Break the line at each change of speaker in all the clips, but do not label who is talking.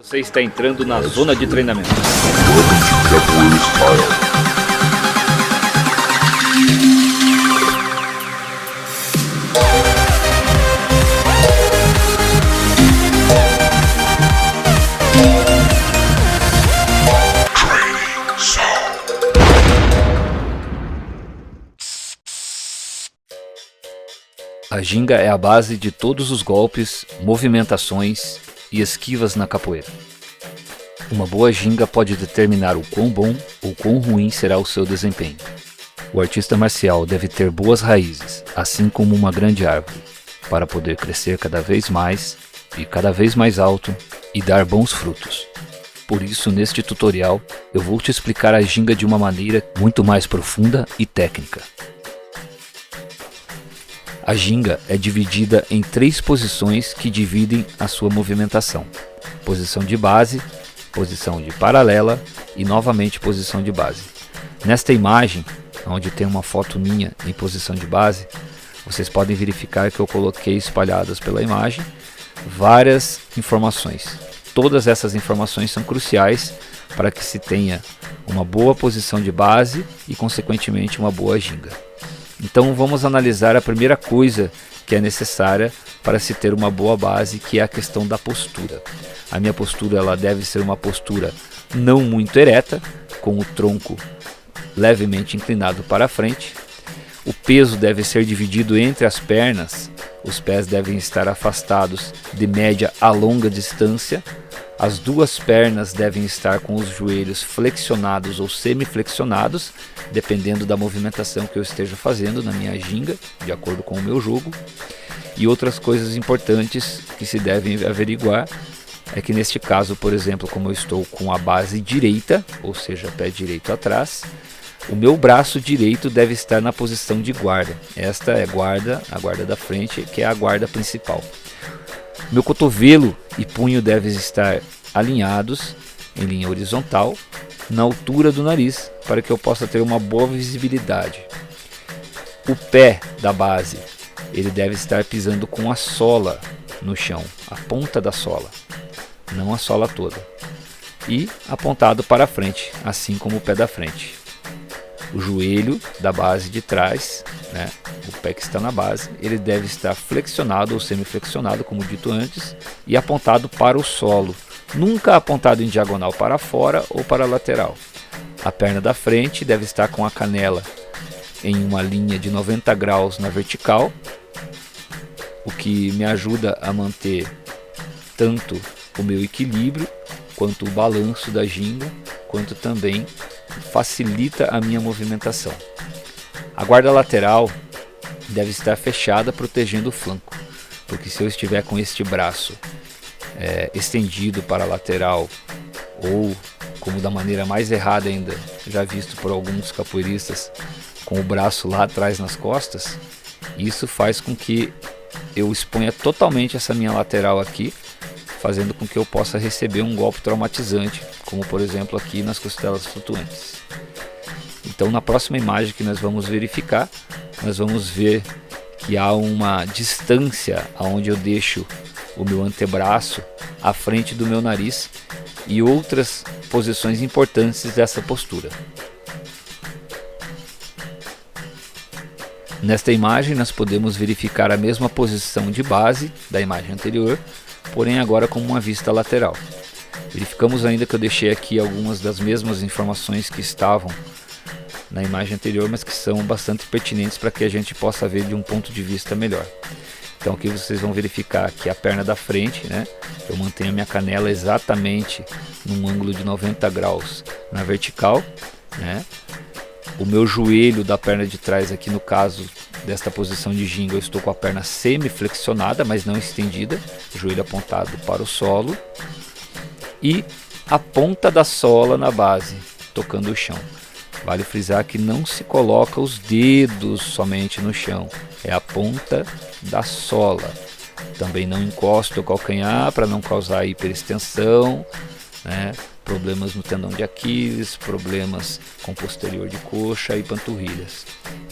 Você está entrando na zona de treinamento. A ginga é a base de todos os golpes, movimentações e esquivas na capoeira. Uma boa ginga pode determinar o quão bom ou quão ruim será o seu desempenho. O artista marcial deve ter boas raízes, assim como uma grande árvore, para poder crescer cada vez mais e cada vez mais alto e dar bons frutos. Por isso, neste tutorial, eu vou te explicar a ginga de uma maneira muito mais profunda e técnica. A ginga é dividida em 3 posições que dividem a sua movimentação: posição de base, posição de paralela e novamente posição de base. Nesta imagem, onde tem uma foto minha em posição de base, vocês podem verificar que eu coloquei espalhadas pela imagem várias informações. Todas essas informações são cruciais para que se tenha uma boa posição de base e consequentemente uma boa ginga. Então vamos analisar a primeira coisa que é necessária para se ter uma boa base, que é a questão da postura. A minha postura ela deve ser uma postura não muito ereta, com o tronco levemente inclinado para frente. O peso deve ser dividido entre as pernas, os pés devem estar afastados de média a longa distância. As 2 pernas devem estar com os joelhos flexionados ou semiflexionados, dependendo da movimentação que eu esteja fazendo na minha ginga, de acordo com o meu jogo. E outras coisas importantes que se devem averiguar é que neste caso, por exemplo, como eu estou com a base direita, ou seja, pé direito atrás, o meu braço direito deve estar na posição de guarda. Esta é a guarda da frente, que é a guarda principal. Meu cotovelo e punho devem estar alinhados em linha horizontal, na altura do nariz, para que eu possa ter uma boa visibilidade. O pé da base, ele deve estar pisando com a sola no chão, a ponta da sola, não a sola toda, e apontado para frente, assim como o pé da frente. O joelho da base de trás, o pé que está na base, ele deve estar flexionado ou semiflexionado, como dito antes, e apontado para o solo, nunca apontado em diagonal para fora ou para a lateral. A perna da frente deve estar com a canela em uma linha de 90 graus na vertical, o que me ajuda a manter tanto o meu equilíbrio, quanto o balanço da ginga, quanto também facilita a minha movimentação. A guarda lateral deve estar fechada, protegendo o flanco, porque se eu estiver com este braço estendido para a lateral, ou como da maneira mais errada ainda, já visto por alguns capoeiristas, com o braço lá atrás nas costas, isso faz com que eu exponha totalmente essa minha lateral aqui, fazendo com que eu possa receber um golpe traumatizante, como por exemplo aqui nas costelas flutuantes. Então na próxima imagem que nós vamos verificar, nós vamos ver que há uma distância onde eu deixo o meu antebraço à frente do meu nariz e outras posições importantes dessa postura. Nesta imagem nós podemos verificar a mesma posição de base da imagem anterior, porém agora com uma vista lateral. Verificamos ainda que eu deixei aqui algumas das mesmas informações que estavam na imagem anterior, mas que são bastante pertinentes para que a gente possa ver de um ponto de vista melhor. Então aqui vocês vão verificar que a perna da frente, eu mantenho a minha canela exatamente num ângulo de 90 graus na vertical, O meu joelho da perna de trás, aqui no caso desta posição de ginga, eu estou com a perna semi-flexionada, mas não estendida, joelho apontado para o solo, e a ponta da sola na base, tocando o chão. Vale frisar que não se coloca os dedos somente no chão, é a ponta da sola. Também não encosto o calcanhar para não causar hiperextensão, problemas no tendão de Aquiles, problemas com posterior de coxa e panturrilhas.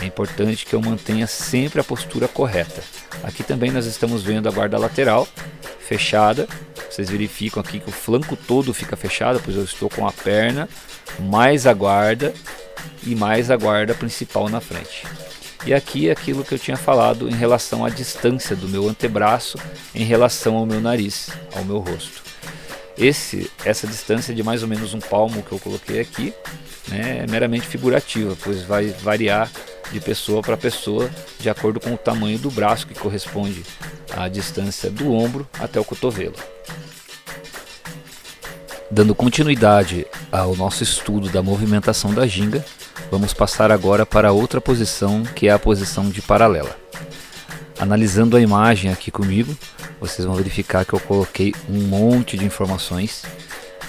É importante que eu mantenha sempre a postura correta. Aqui também nós estamos vendo a guarda lateral fechada. Vocês verificam aqui que o flanco todo fica fechado, pois eu estou com a perna mais a guarda e mais a guarda principal na frente. E aqui é aquilo que eu tinha falado em relação à distância do meu antebraço em relação ao meu nariz, ao meu rosto. Essa distância de mais ou menos um palmo que eu coloquei aqui, né, é meramente figurativa, pois vai variar de pessoa para pessoa de acordo com o tamanho do braço, que corresponde à distância do ombro até o cotovelo. Dando continuidade ao nosso estudo da movimentação da ginga, vamos passar agora para outra posição, que é a posição de paralela. Analisando a imagem aqui comigo, vocês vão verificar que eu coloquei um monte de informações,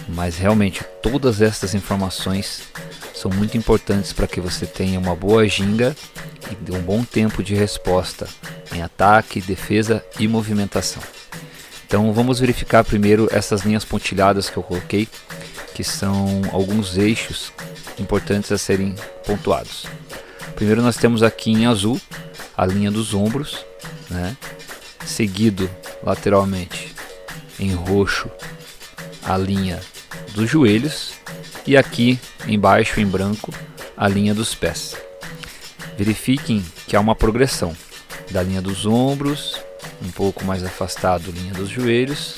mas realmente todas essas informações são muito importantes para que você tenha uma boa ginga e um bom tempo de resposta em ataque, defesa e movimentação. Então vamos verificar primeiro essas linhas pontilhadas que eu coloquei, que são alguns eixos importantes a serem pontuados. Primeiro nós temos aqui em azul a linha dos ombros, né? Seguido lateralmente em roxo a linha dos joelhos e aqui embaixo em branco a linha dos pés. Verifiquem que há uma progressão da linha dos ombros, um pouco mais afastado linha dos joelhos,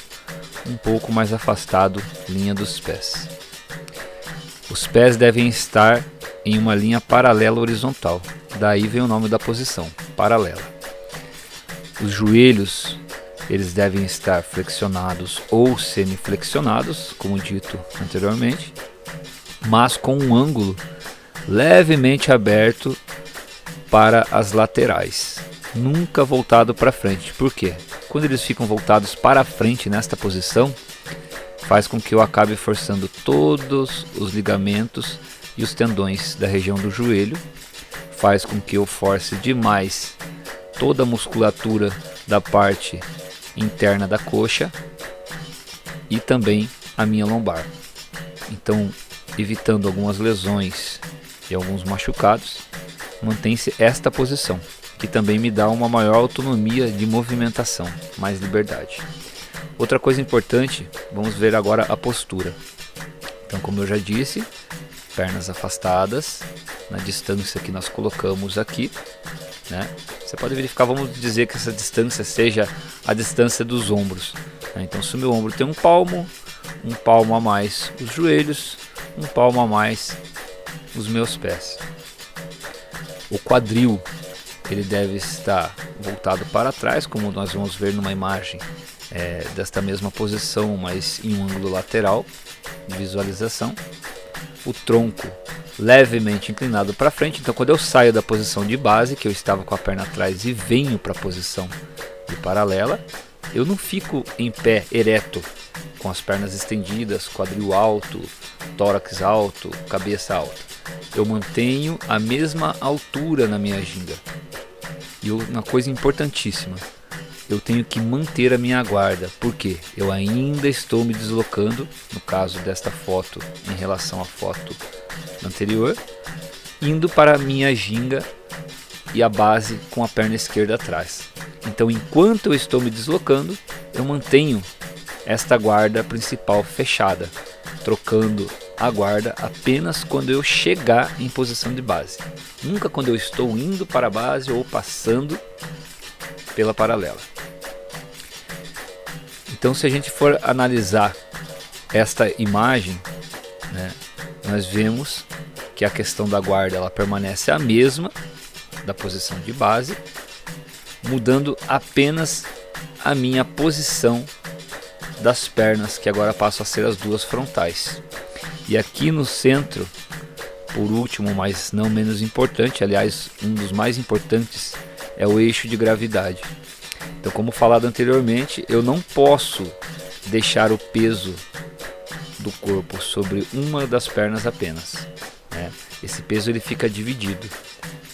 um pouco mais afastado linha dos pés. Os pés devem estar em uma linha paralela horizontal, daí vem o nome da posição, paralela. Os joelhos, eles devem estar flexionados ou semiflexionados, como dito anteriormente, mas com um ângulo levemente aberto para as laterais, nunca voltado para frente. Por quê? Quando eles ficam voltados para frente nesta posição, faz com que eu acabe forçando todos os ligamentos e os tendões da região do joelho, faz com que eu force demais toda a musculatura da parte interna da coxa e também a minha lombar. Então, evitando algumas lesões e alguns machucados, mantém-se esta posição, que também me dá uma maior autonomia de movimentação, mais liberdade. Outra coisa importante, vamos ver agora a postura. Então, como eu já disse, pernas afastadas, na distância que nós colocamos aqui, né? Você pode verificar, vamos dizer que essa distância seja a distância dos ombros, né? Então, se o meu ombro tem um palmo a mais os joelhos, um palmo a mais os meus pés. O quadril, ele deve estar voltado para trás, como nós vamos ver numa imagem desta mesma posição, mas em um ângulo lateral de visualização. O tronco levemente inclinado para frente, então quando eu saio da posição de base, que eu estava com a perna atrás, e venho para a posição de paralela, eu não fico em pé ereto, com as pernas estendidas, quadril alto, tórax alto, cabeça alta. Eu mantenho a mesma altura na minha ginga. E uma coisa importantíssima, eu tenho que manter a minha guarda, porque eu ainda estou me deslocando, no caso desta foto em relação à foto anterior, indo para a minha ginga e a base com a perna esquerda atrás. Então, enquanto eu estou me deslocando, eu mantenho esta guarda principal fechada, trocando a guarda apenas quando eu chegar em posição de base, nunca quando eu estou indo para a base ou passando pela paralela. Então, se a gente for analisar esta imagem, né, nós vemos que a questão da guarda ela permanece a mesma da posição de base, mudando apenas a minha posição das pernas, que agora passam a ser as duas frontais. E aqui no centro, por último, mas não menos importante, aliás, um dos mais importantes, é o eixo de gravidade. Então, como falado anteriormente, eu não posso deixar o peso do corpo sobre uma das pernas apenas, né? Esse peso ele fica dividido,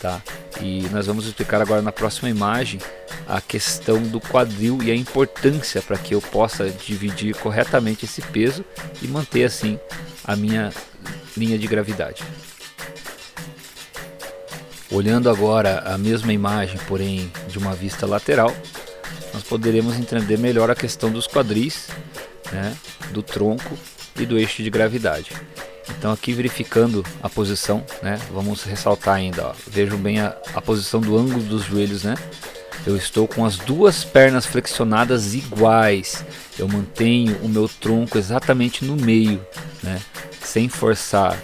tá? E nós vamos explicar agora na próxima imagem a questão do quadril e a importância para que eu possa dividir corretamente esse peso e manter assim a minha linha de gravidade. Olhando agora a mesma imagem, porém de uma vista lateral, nós poderemos entender melhor a questão dos quadris, né, do tronco e do eixo de gravidade. Então aqui verificando a posição, né, vamos ressaltar ainda, ó, vejam bem a posição do ângulo dos joelhos, né? Eu estou com as duas pernas flexionadas iguais, eu mantenho o meu tronco exatamente no meio, né, sem forçar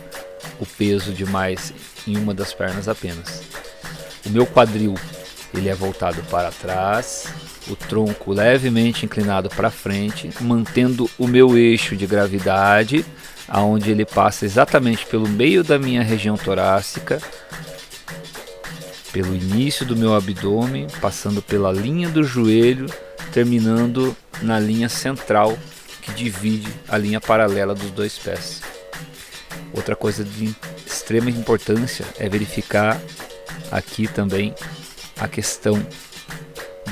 o peso demais em uma das pernas apenas. O meu quadril ele é voltado para trás, o tronco levemente inclinado para frente, mantendo o meu eixo de gravidade, aonde ele passa exatamente pelo meio da minha região torácica, pelo início do meu abdômen, passando pela linha do joelho, terminando na linha central que divide a linha paralela dos dois pés. Outra coisa de extrema importância é verificar aqui também a questão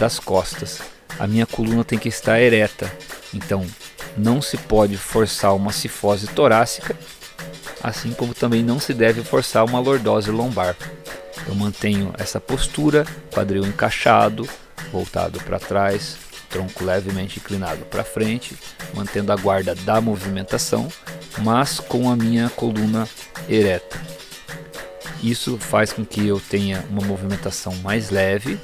das costas. A minha coluna tem que estar ereta, então não se pode forçar uma cifose torácica, assim como também não se deve forçar uma lordose lombar. Eu mantenho essa postura, quadril encaixado, voltado para trás, tronco levemente inclinado para frente, mantendo a guarda da movimentação, mas com a minha coluna ereta. Isso faz com que eu tenha uma movimentação mais leve,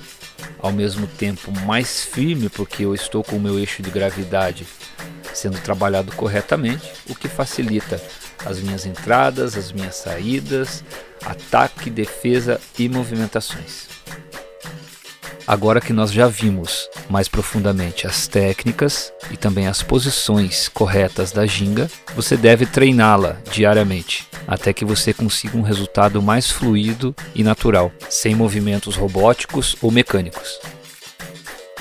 ao mesmo tempo mais firme, porque eu estou com o meu eixo de gravidade sendo trabalhado corretamente, o que facilita as minhas entradas, as minhas saídas, ataque, defesa e movimentações. Agora que nós já vimos mais profundamente as técnicas e também as posições corretas da ginga, você deve treiná-la diariamente, até que você consiga um resultado mais fluido e natural, sem movimentos robóticos ou mecânicos.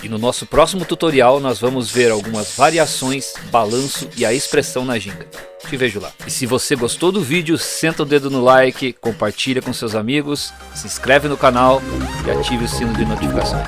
E no nosso próximo tutorial nós vamos ver algumas variações, balanço e a expressão na ginga. Te vejo lá. E se você gostou do vídeo, senta o dedo no like, compartilha com seus amigos, se inscreve no canal e ative o sino de notificações.